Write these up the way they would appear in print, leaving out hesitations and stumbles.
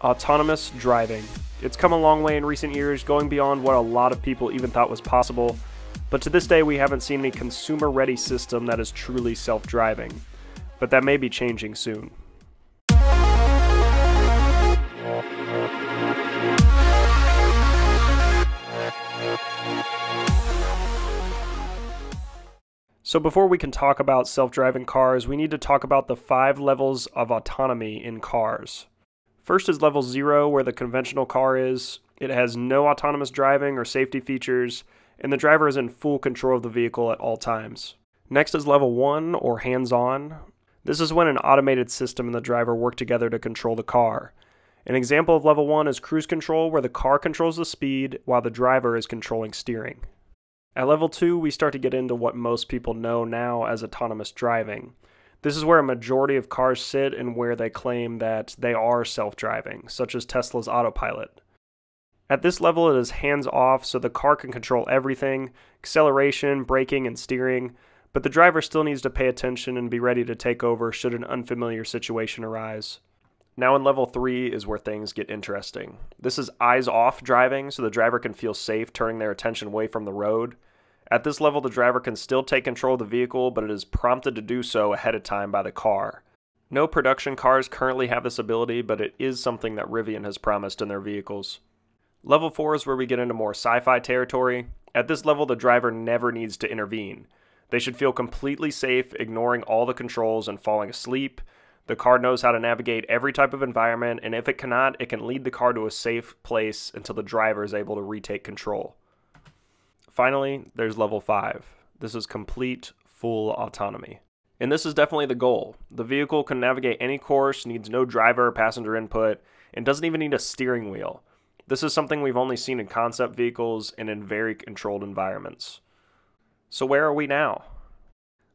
Autonomous driving. It's come a long way in recent years, going beyond what a lot of people even thought was possible, but to this day we haven't seen any consumer-ready system that is truly self-driving. But that may be changing soon. So before we can talk about self-driving cars, we need to talk about the 5 levels of autonomy in cars. First is level 0, where the conventional car is. It has no autonomous driving or safety features, and the driver is in full control of the vehicle at all times. Next is level 1, or hands-on. This is when an automated system and the driver work together to control the car. An example of level 1 is cruise control, where the car controls the speed while the driver is controlling steering. At level 2, we start to get into what most people know now as autonomous driving. This is where a majority of cars sit and where they claim that they are self-driving, such as Tesla's autopilot. At this level, it is hands-off, so the car can control everything: acceleration, braking, and steering, but the driver still needs to pay attention and be ready to take over should an unfamiliar situation arise. Now in level 3 is where things get interesting. This is eyes-off driving, so the driver can feel safe turning their attention away from the road. At this level, the driver can still take control of the vehicle, but it is prompted to do so ahead of time by the car. No production cars currently have this ability, but it is something that Rivian has promised in their vehicles. Level 4 is where we get into more sci-fi territory. At this level, the driver never needs to intervene. They should feel completely safe, ignoring all the controls and falling asleep. The car knows how to navigate every type of environment, and if it cannot, it can lead the car to a safe place until the driver is able to retake control. Finally, there's level 5. This is complete, full autonomy. And this is definitely the goal. The vehicle can navigate any course, needs no driver or passenger input, and doesn't even need a steering wheel. This is something we've only seen in concept vehicles and in very controlled environments. So where are we now?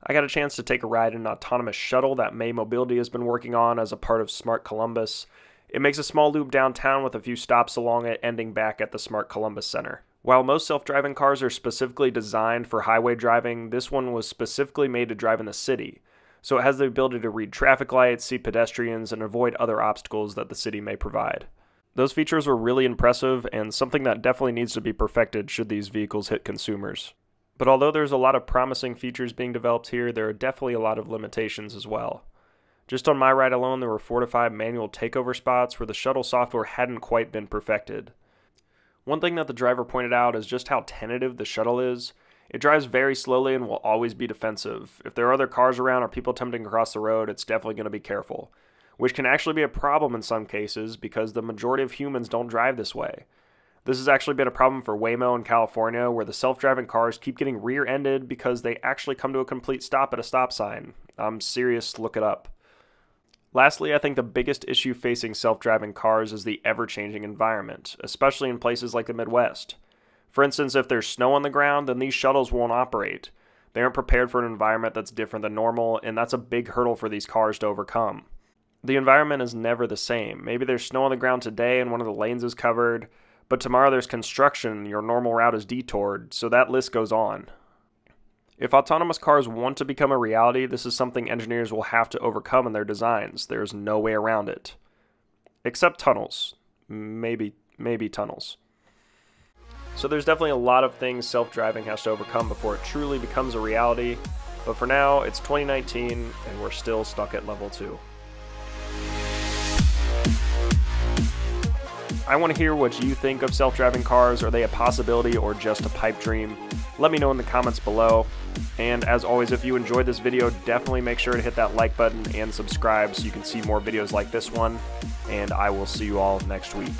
I got a chance to take a ride in an autonomous shuttle that May Mobility has been working on as a part of Smart Columbus. It makes a small loop downtown with a few stops along it, ending back at the Smart Columbus Center. While most self-driving cars are specifically designed for highway driving, this one was specifically made to drive in the city. So it has the ability to read traffic lights, see pedestrians, and avoid other obstacles that the city may provide. Those features were really impressive and something that definitely needs to be perfected should these vehicles hit consumers. But although there's a lot of promising features being developed here, there are definitely a lot of limitations as well. Just on my ride alone, there were 4 to 5 manual takeover spots where the shuttle software hadn't quite been perfected. One thing that the driver pointed out is just how tentative the shuttle is. It drives very slowly and will always be defensive. If there are other cars around or people attempting to cross the road, it's definitely going to be careful, which can actually be a problem in some cases because the majority of humans don't drive this way. This has actually been a problem for Waymo in California, where the self-driving cars keep getting rear-ended because they actually come to a complete stop at a stop sign. I'm serious, look it up. Lastly, I think the biggest issue facing self-driving cars is the ever-changing environment, especially in places like the Midwest. For instance, if there's snow on the ground, then these shuttles won't operate. They aren't prepared for an environment that's different than normal, and that's a big hurdle for these cars to overcome. The environment is never the same. Maybe there's snow on the ground today and one of the lanes is covered, but tomorrow there's construction and your normal route is detoured, so that list goes on. If autonomous cars want to become a reality, this is something engineers will have to overcome in their designs. There's no way around it. Except tunnels. Maybe tunnels. So there's definitely a lot of things self-driving has to overcome before it truly becomes a reality, but for now, it's 2019 and we're still stuck at level 2. I want to hear what you think of self-driving cars. Are they a possibility or just a pipe dream? Let me know in the comments below. And as always, if you enjoyed this video, definitely make sure to hit that like button and subscribe so you can see more videos like this one. And I will see you all next week.